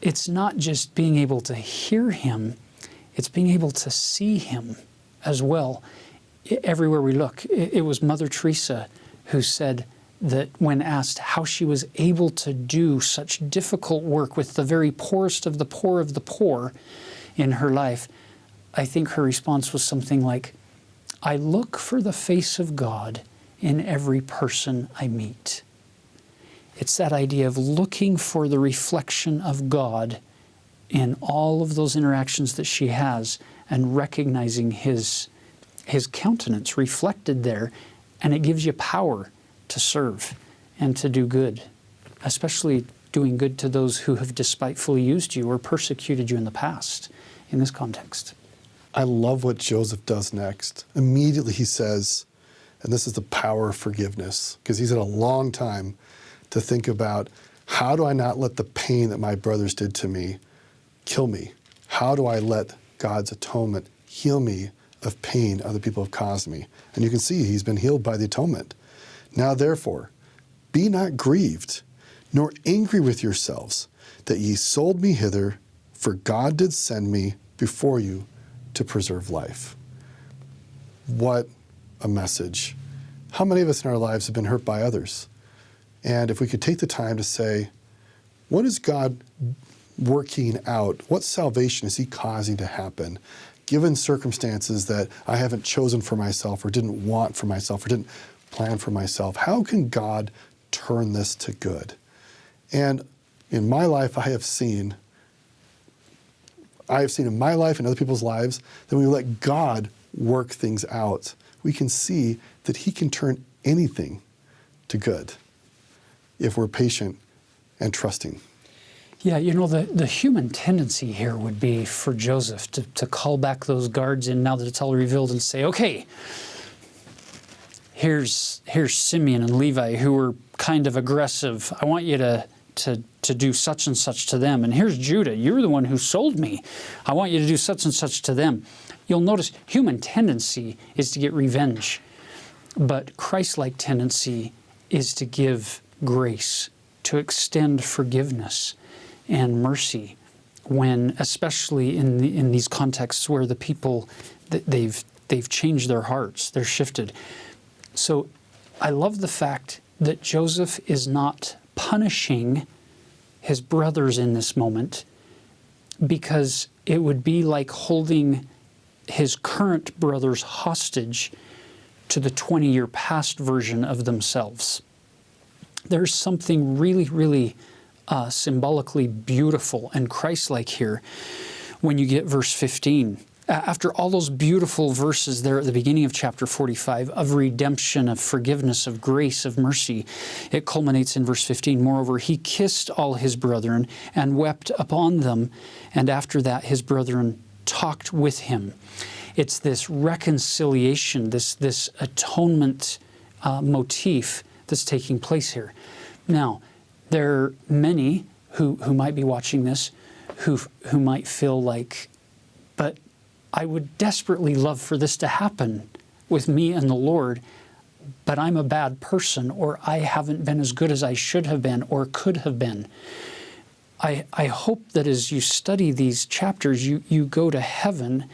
it's not just being able to hear him, it's being able to see him as well. Everywhere we look, it was Mother Teresa who said that when asked how she was able to do such difficult work with the very poorest of the poor in her life, I think her response was something like, I look for the face of God in every person I meet. It's that idea of looking for the reflection of God in all of those interactions that she has and recognizing his countenance reflected there, and it gives you power to serve and to do good, especially doing good to those who have despitefully used you or persecuted you in the past in this context. I love what Joseph does next. Immediately he says, and this is the power of forgiveness, because he's had a long time to think about, how do I not let the pain that my brothers did to me kill me? How do I let God's atonement heal me of pain other people have caused me? And you can see he's been healed by the atonement. Now therefore, be not grieved, nor angry with yourselves, that ye sold me hither, for God did send me before you to preserve life. What a message. How many of us in our lives have been hurt by others? And if we could take the time to say, what is God working out? What salvation is he causing to happen, given circumstances that I haven't chosen for myself or didn't want for myself or didn't plan for myself? How can God turn this to good? And in my life, I have seen in my life and other people's lives that when we let God work things out, we can see that he can turn anything to good if we're patient and trusting. Yeah, you know, the human tendency here would be for Joseph to call back those guards in now that it's all revealed and say, okay, here's Simeon and Levi who were kind of aggressive. I want you to do such and such to them. And here's Judah. You're the one who sold me. I want you to do such and such to them. You'll notice human tendency is to get revenge, but Christ-like tendency is to give grace, to extend forgiveness and mercy, when, especially in these contexts where the people, they've changed their hearts, they're shifted. So I love the fact that Joseph is not punishing his brothers in this moment, because it would be like holding his current brothers hostage to the 20-year past version of themselves. There's something really, really symbolically beautiful and Christ-like here when you get verse 15. After all those beautiful verses there at the beginning of chapter 45 of redemption, of forgiveness, of grace, of mercy, it culminates in verse 15. Moreover, he kissed all his brethren and wept upon them, and after that his brethren talked with him. It's this reconciliation, this atonement motif that's taking place here. Now, there are many who might be watching this who might feel like, but I would desperately love for this to happen with me and the Lord, but I'm a bad person, or I haven't been as good as I should have been or could have been. I hope that as you study these chapters, you go to heaven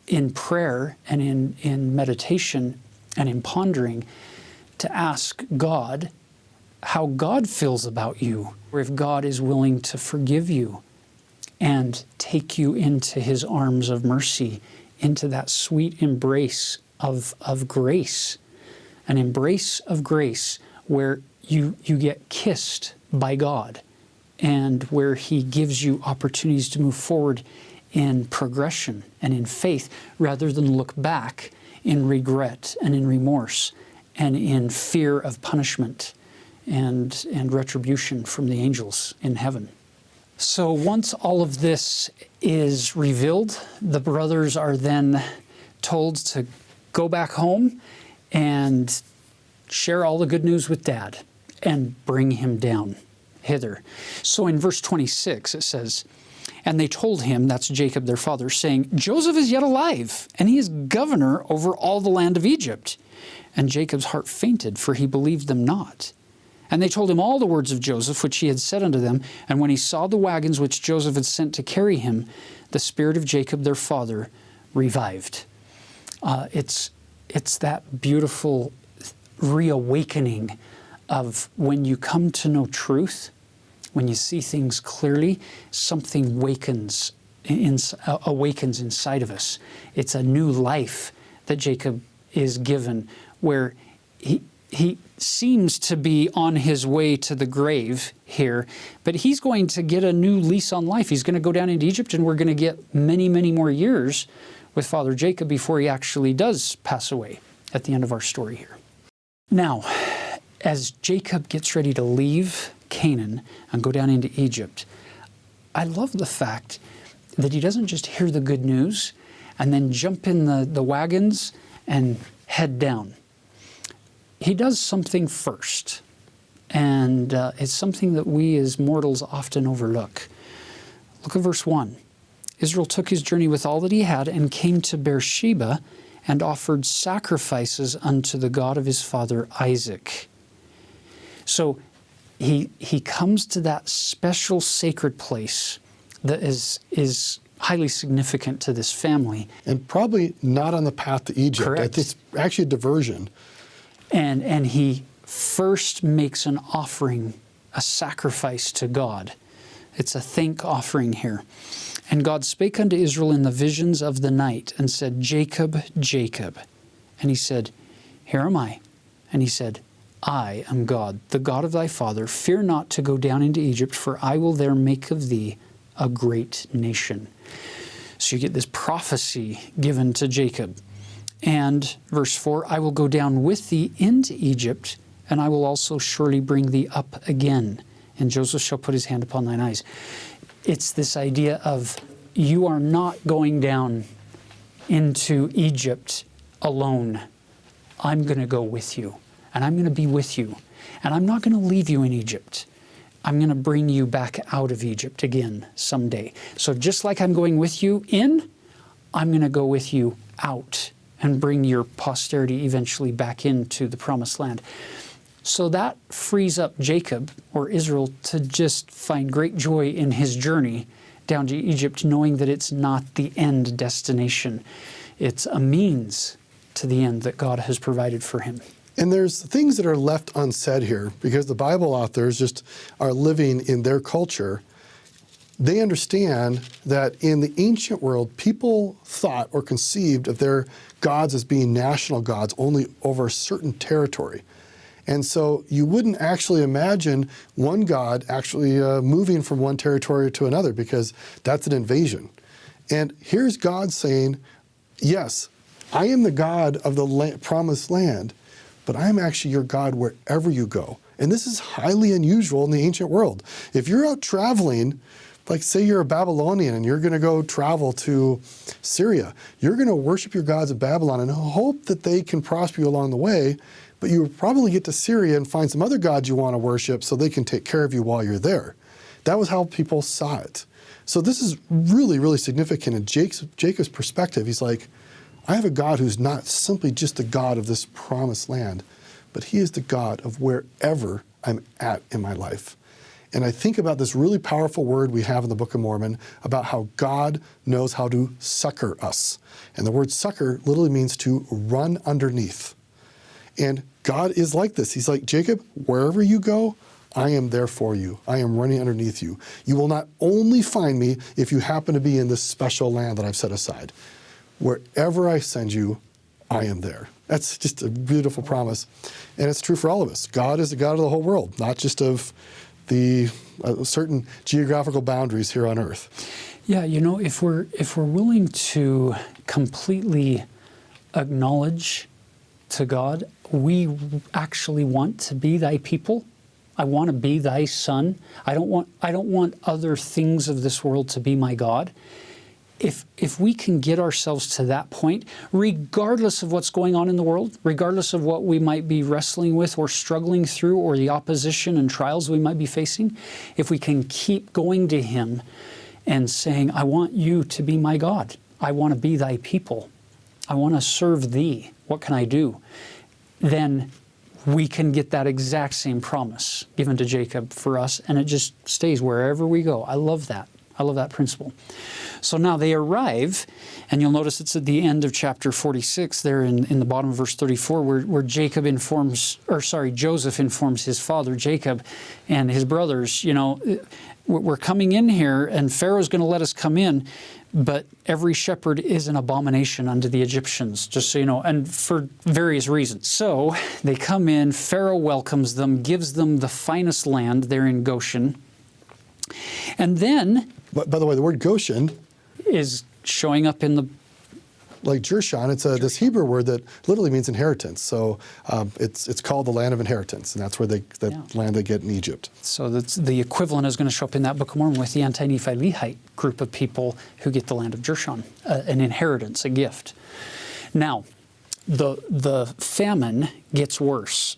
in prayer and in meditation and in pondering to ask God how God feels about you, or if God is willing to forgive you and take you into his arms of mercy, into that sweet embrace of grace, an embrace of grace where you get kissed by God and where he gives you opportunities to move forward in progression and in faith, rather than look back in regret and in remorse and in fear of punishment and retribution from the angels in heaven. So once all of this is revealed, the brothers are then told to go back home and share all the good news with Dad and bring him down hither. So in verse 26 it says, and they told him, that's Jacob their father, saying, Joseph is yet alive, and he is governor over all the land of Egypt. And Jacob's heart fainted, for he believed them not. And they told him all the words of Joseph, which he had said unto them. And when he saw the wagons which Joseph had sent to carry him, the spirit of Jacob their father revived. It's that beautiful reawakening of when you come to know truth, when you see things clearly, something awakens inside of us. It's a new life that Jacob is given, where he seems to be on his way to the grave here, but he's going to get a new lease on life. He's going to go down into Egypt, and we're going to get many, many more years with Father Jacob before he actually does pass away at the end of our story here. Now, as Jacob gets ready to leave Canaan and go down into Egypt, I love the fact that he doesn't just hear the good news and then jump in the wagons and head down. He does something first, and it's something that we as mortals often overlook. Look at verse 1. Israel took his journey with all that he had and came to Beersheba and offered sacrifices unto the God of his father Isaac. So he comes to that special sacred place that is highly significant to this family. And probably not on the path to Egypt. Correct. It's actually a diversion. And he first makes an offering, a sacrifice to God. It's a thank offering here. And God spake unto Israel in the visions of the night and said, Jacob, Jacob. And he said, Here am I. And he said, I am God, the God of thy father. Fear not to go down into Egypt, for I will there make of thee a great nation. So you get this prophecy given to Jacob. And verse 4, I will go down with thee into Egypt, and I will also surely bring thee up again. And Joseph shall put his hand upon thine eyes. It's this idea of you are not going down into Egypt alone. I'm going to go with you, and I'm going to be with you. And I'm not going to leave you in Egypt. I'm going to bring you back out of Egypt again someday. So just like I'm going with you in, I'm going to go with you out and bring your posterity eventually back into the promised land. So that frees up Jacob, or Israel, to just find great joy in his journey down to Egypt, knowing that it's not the end destination. It's a means to the end that God has provided for him. And there's things that are left unsaid here, because the Bible authors just are living in their culture. They understand that in the ancient world, people thought or conceived of their gods as being national gods only over a certain territory. And so you wouldn't actually imagine one god actually moving from one territory to another, because that's an invasion. And here's God saying, yes, I am the God of the promised land, but I'm actually your God wherever you go. And this is highly unusual in the ancient world. If you're out traveling, like say you're a Babylonian and you're going to go travel to Syria, you're going to worship your gods of Babylon and hope that they can prosper you along the way, but you will probably get to Syria and find some other gods you want to worship so they can take care of you while you're there. That was how people saw it. So this is really, really significant in Jacob's perspective. He's like, I have a God who's not simply just the God of this promised land, but he is the God of wherever I'm at in my life. And I think about this really powerful word we have in the Book of Mormon about how God knows how to succor us. And the word succor literally means to run underneath. And God is like this. He's like, Jacob, wherever you go, I am there for you. I am running underneath you. You will not only find me if you happen to be in this special land that I've set aside. Wherever I send you, I am there. That's just a beautiful promise. And it's true for all of us. God is the God of the whole world, not just of the certain geographical boundaries here on earth. Yeah, you know, if we're willing to completely acknowledge to God, we actually want to be thy people. I want to be thy son. I don't want other things of this world to be my God. If we can get ourselves to that point, regardless of what's going on in the world, regardless of what we might be wrestling with or struggling through, or the opposition and trials we might be facing, if we can keep going to him and saying, I want you to be my God. I want to be thy people. I want to serve thee. What can I do? Then we can get that exact same promise given to Jacob for us, and it just stays wherever we go. I love that. I love that principle. So now they arrive, and you'll notice it's at the end of chapter 46 there in the bottom of verse 34 where Joseph informs his father Jacob and his brothers, we're coming in here and Pharaoh's going to let us come in, but every shepherd is an abomination unto the Egyptians, just so you know, and for various reasons. So they come in, Pharaoh welcomes them, gives them the finest land there in Goshen. And then... By the way, the word Goshen is showing up in the... Like Jershon, it's this Hebrew word that literally means inheritance. So it's called the land of inheritance, and that's where land they get in Egypt. So that's the equivalent is going to show up in that Book of Mormon with the anti-Nephi-Lehite group of people who get the land of Jershon, an inheritance, a gift. Now, the famine gets worse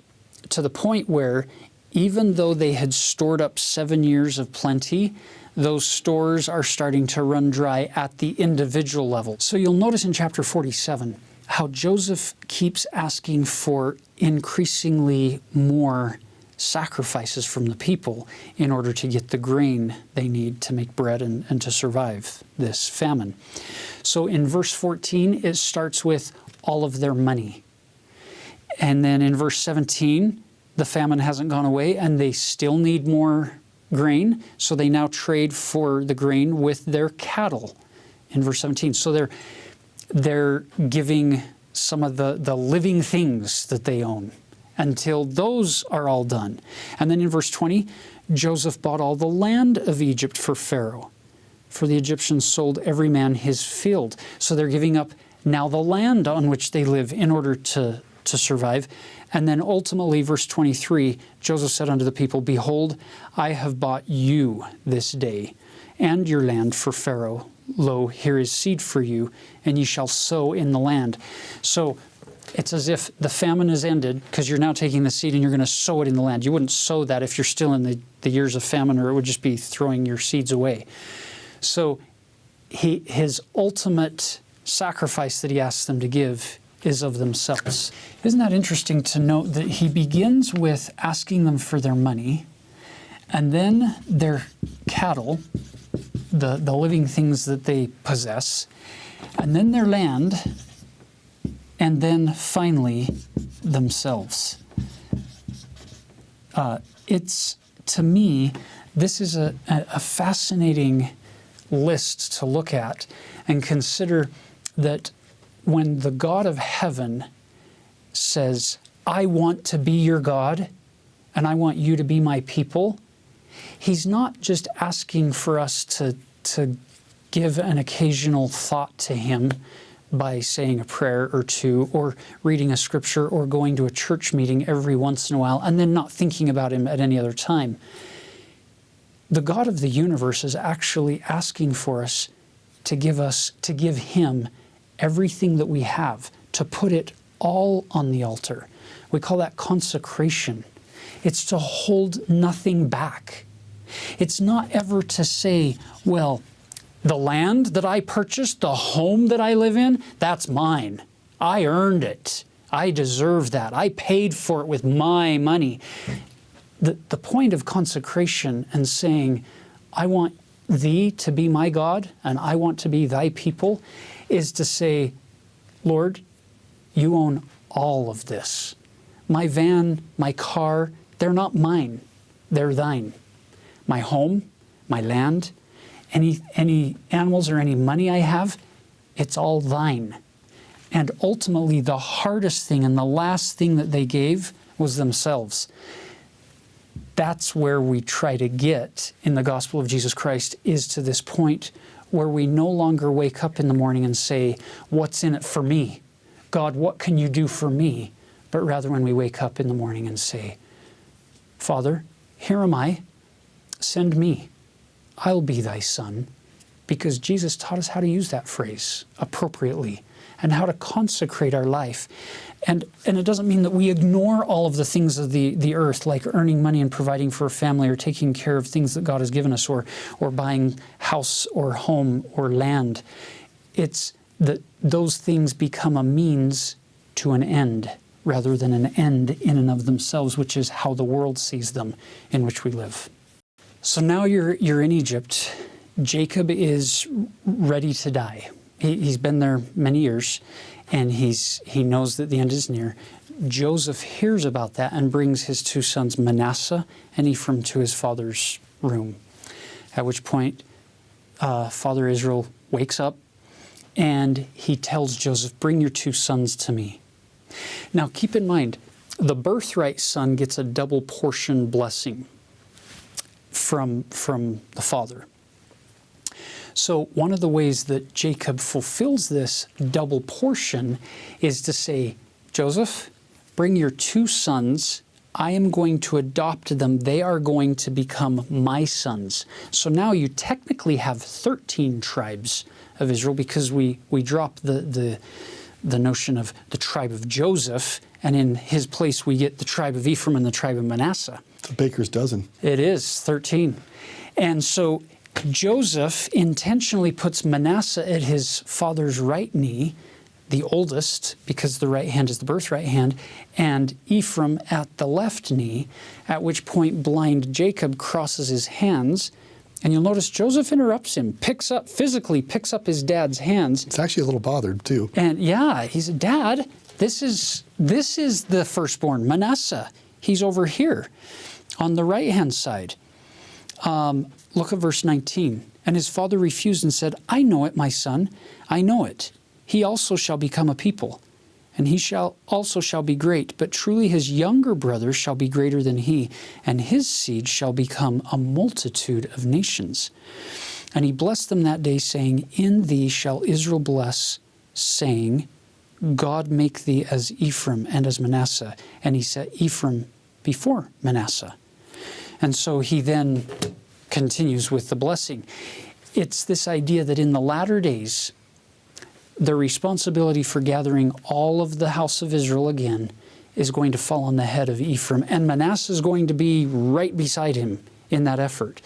to the point where even though they had stored up 7 years of plenty, those stores are starting to run dry at the individual level. So you'll notice in chapter 47 how Joseph keeps asking for increasingly more sacrifices from the people in order to get the grain they need to make bread and to survive this famine. So in verse 14, it starts with all of their money. And then in verse 17, the famine hasn't gone away and they still need more grain, so they now trade for the grain with their cattle in verse 17. So they're giving some of the living things that they own until those are all done. And then in verse 20, Joseph bought all the land of Egypt for Pharaoh, for the Egyptians sold every man his field. So they're giving up now the land on which they live in order to survive. And then ultimately, verse 23, Joseph said unto the people, Behold, I have bought you this day, and your land for Pharaoh. Lo, here is seed for you, and ye shall sow in the land. So it's as if the famine is ended, because you're now taking the seed and you're going to sow it in the land. You wouldn't sow that if you're still in the years of famine, or it would just be throwing your seeds away. So his ultimate sacrifice that he asks them to give is of themselves. Isn't that interesting to note that he begins with asking them for their money, and then their cattle, the living things that they possess, and then their land, and then finally themselves. To me, this is a fascinating list to look at and consider that when the God of heaven says, I want to be your God, and I want you to be my people, he's not just asking for us to give an occasional thought to him by saying a prayer or two, or reading a scripture, or going to a church meeting every once in a while, and then not thinking about him at any other time. The God of the universe is actually asking for us to give him everything that we have, to put it all on the altar. We call that consecration. It's to hold nothing back. It's not ever to say, well, the land that I purchased, the home that I live in, that's mine. I earned it. I deserve that. I paid for it with my money. The point of consecration and saying, I want thee to be my God and I want to be thy people, is to say, Lord, you own all of this. My van, my car, they're not mine. They're thine. My home, my land, any animals or any money I have, it's all thine. And ultimately, the hardest thing and the last thing that they gave was themselves. That's where we try to get in the gospel of Jesus Christ, is to this point where we no longer wake up in the morning and say, what's in it for me? God, what can you do for me? But rather when we wake up in the morning and say, Father, here am I, send me. I'll be thy son. Because Jesus taught us how to use that phrase appropriately and how to consecrate our life. And it doesn't mean that we ignore all of the things of the earth, like earning money and providing for a family, or taking care of things that God has given us, or buying house or home or land. It's that those things become a means to an end. rather than an end in and of themselves, which is how the world sees them in which we live. So now you're in Egypt. Jacob is ready to die. He's been there many years, and he knows that the end is near. Joseph hears about that and brings his two sons, Manasseh and Ephraim, to his father's room, at which point Father Israel wakes up and he tells Joseph, "Bring your two sons to me." Now keep in mind, the birthright son gets a double portion blessing from the father. So one of the ways that Jacob fulfills this double portion is to say, "Joseph, bring your two sons. I am going to adopt them. They are going to become my sons." So now you technically have 13 tribes of Israel, because we drop the notion of the tribe of Joseph, and in his place we get the tribe of Ephraim and the tribe of Manasseh. It's a baker's dozen. It is 13. And so Joseph intentionally puts Manasseh at his father's right knee, the oldest, because the right hand is the birthright hand, and Ephraim at the left knee, at which point blind Jacob crosses his hands. And you'll notice Joseph interrupts him, physically picks up his dad's hands. It's actually a little bothered too. And yeah, he's, "Dad, this is the firstborn, Manasseh. He's over here on the right-hand side." Look at verse 19. "And his father refused and said, 'I know it, my son, I know it. He also shall become a people, and he also shall be great. But truly his younger brother shall be greater than he, and his seed shall become a multitude of nations.' And he blessed them that day, saying, 'In thee shall Israel bless, saying, God make thee as Ephraim and as Manasseh.' And he set Ephraim before Manasseh." And so he then continues with the blessing. It's this idea that in the latter days, the responsibility for gathering all of the house of Israel again is going to fall on the head of Ephraim, and Manasseh is going to be right beside him in that effort.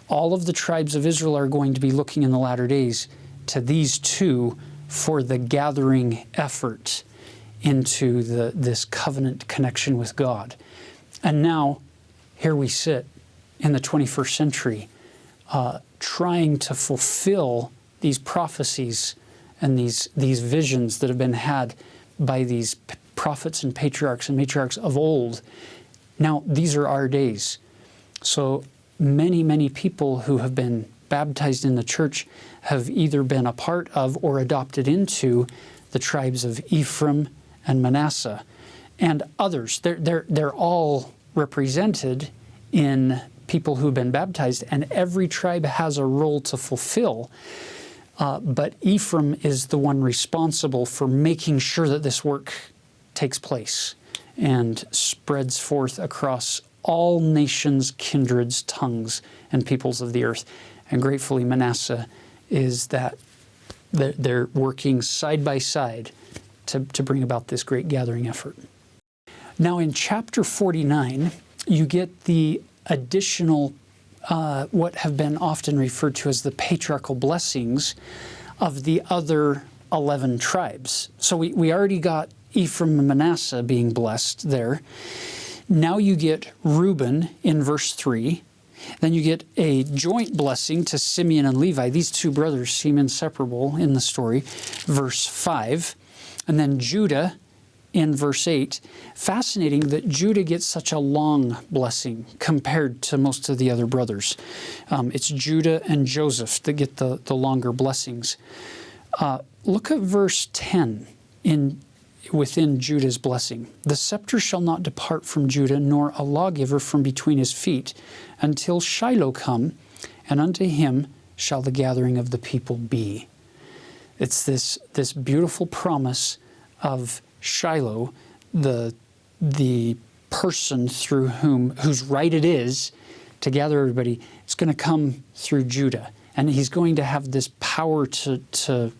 All of the tribes of Israel are going to be looking in the latter days to these two for the gathering effort into this covenant connection with God. And now, here we sit in the 21st century, trying to fulfill these prophecies and these visions that have been had by these prophets and patriarchs and matriarchs of old. Now, these are our days. So many, many people who have been baptized in the church have either been a part of or adopted into the tribes of Ephraim and Manasseh and others. They're all represented in people who've been baptized, and every tribe has a role to fulfill. But Ephraim is the one responsible for making sure that this work takes place and spreads forth across all nations, kindreds, tongues, and peoples of the earth. And gratefully, Manasseh is that they're working side by side to bring about this great gathering effort. Now in chapter 49, you get the additional what have been often referred to as the patriarchal blessings of the other 11 tribes. So we already got Ephraim and Manasseh being blessed there. Now you get Reuben in verse 3. Then you get a joint blessing to Simeon and Levi. These two brothers seem inseparable in the story. Verse 5. And then Judah in verse 8. Fascinating that Judah gets such a long blessing compared to most of the other brothers. It's Judah and Joseph that get the longer blessings. Look at verse 10 within Judah's blessing. "The scepter shall not depart from Judah, nor a lawgiver from between his feet, until Shiloh come, and unto him shall the gathering of the people be." It's this beautiful promise of Shiloh, the person through whose right it is to gather everybody. It's going to come through Judah, and he's going to have this power to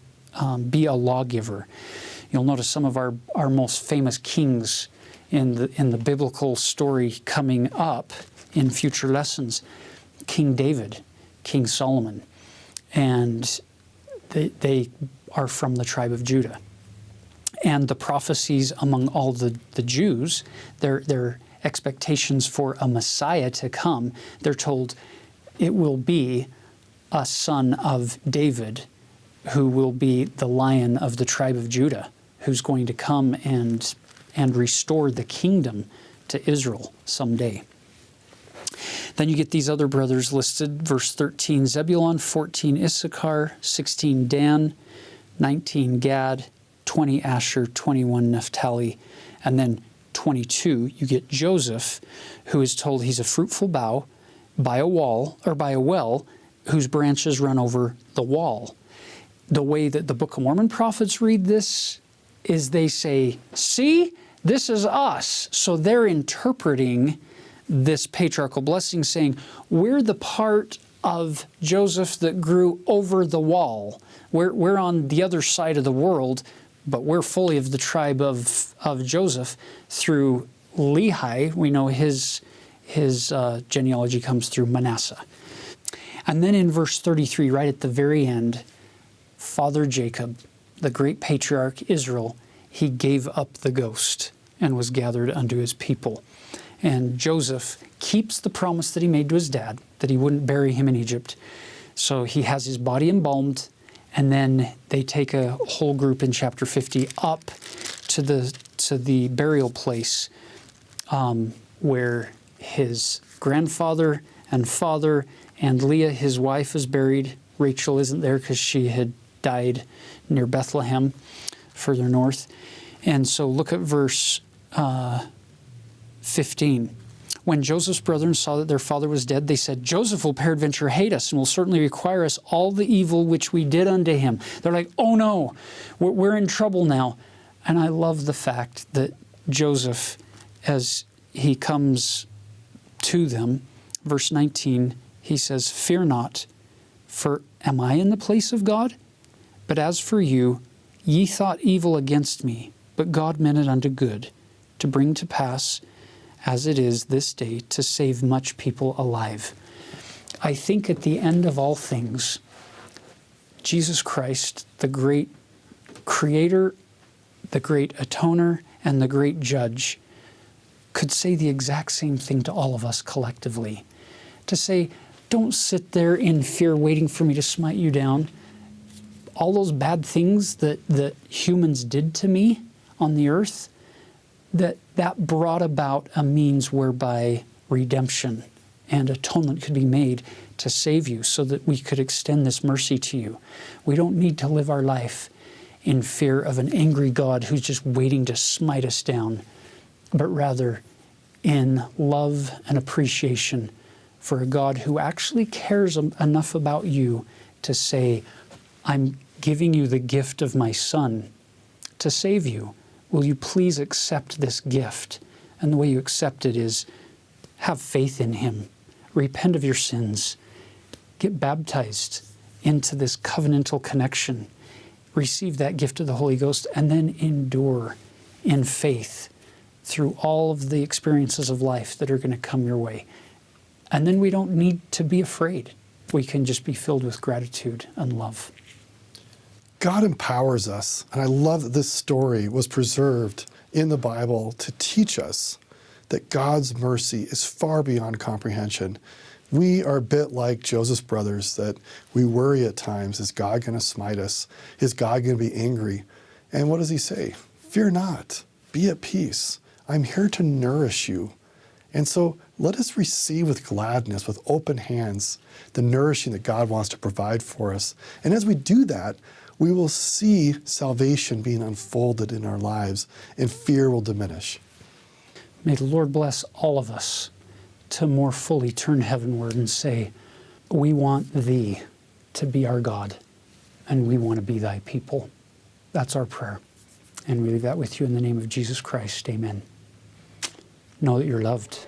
be a lawgiver. You'll notice some of our most famous kings in the biblical story coming up in future lessons. King David, King Solomon, and they are from the tribe of Judah. And the prophecies among all the Jews, their expectations for a Messiah to come, they're told it will be a son of David who will be the Lion of the tribe of Judah, who's going to come and restore the kingdom to Israel someday. Then you get these other brothers listed, verse 13 Zebulun, 14 Issachar, 16 Dan, 19 Gad, 20 Asher, 21 Naphtali, and then 22 you get Joseph, who is told he's a fruitful bough by a wall, or by a well, whose branches run over the wall. The way that the Book of Mormon prophets read this is they say, see, this is us. So they're interpreting this patriarchal blessing, saying, we're the part of Joseph that grew over the wall. We're on the other side of the world, but we're fully of the tribe of Joseph through Lehi. We know his genealogy comes through Manasseh. And then in verse 33, right at the very end, Father Jacob, the great patriarch Israel, he gave up the ghost and was gathered unto his people. And Joseph keeps the promise that he made to his dad, that he wouldn't bury him in Egypt. So he has his body embalmed, and then they take a whole group in chapter 50 up to the burial place where his grandfather and father and Leah, his wife, is buried. Rachel isn't there because she had died near Bethlehem, further north. And so look at verse 15. When Joseph's brethren saw that their father was dead, they said, Joseph will peradventure hate us and will certainly require us all the evil which we did unto him. They're like, oh no, we're in trouble now. And I love the fact that Joseph, as he comes to them, verse 19, he says, fear not, for am I in the place of God? But as for you, ye thought evil against me, but God meant it unto good, to bring to pass, as it is this day, to save much people alive. I think at the end of all things, Jesus Christ, the great creator, the great atoner, and the great judge, could say the exact same thing to all of us collectively. To say, don't sit there in fear waiting for me to smite you down. All those bad things that humans did to me on the earth, that brought about a means whereby redemption and atonement could be made to save you so that we could extend this mercy to you. We don't need to live our life in fear of an angry God who's just waiting to smite us down, but rather in love and appreciation for a God who actually cares enough about you to say, I'm giving you the gift of my Son to save you. Will you please accept this gift? And the way you accept it is have faith in him, repent of your sins, get baptized into this covenantal connection, receive that gift of the Holy Ghost, and then endure in faith through all of the experiences of life that are going to come your way. And then we don't need to be afraid. We can just be filled with gratitude and love. God empowers us, and I love that this story was preserved in the Bible to teach us that God's mercy is far beyond comprehension. We are a bit like Joseph's brothers, that we worry at times, is God going to smite us? Is God going to be angry? And what does he say? Fear not, be at peace. I'm here to nourish you. And so let us receive with gladness, with open hands, the nourishing that God wants to provide for us. And as we do that, we will see salvation being unfolded in our lives, and fear will diminish. May the Lord bless all of us to more fully turn heavenward and say, we want thee to be our God, and we want to be thy people. That's our prayer. And we leave that with you in the name of Jesus Christ. Amen. Know that you're loved.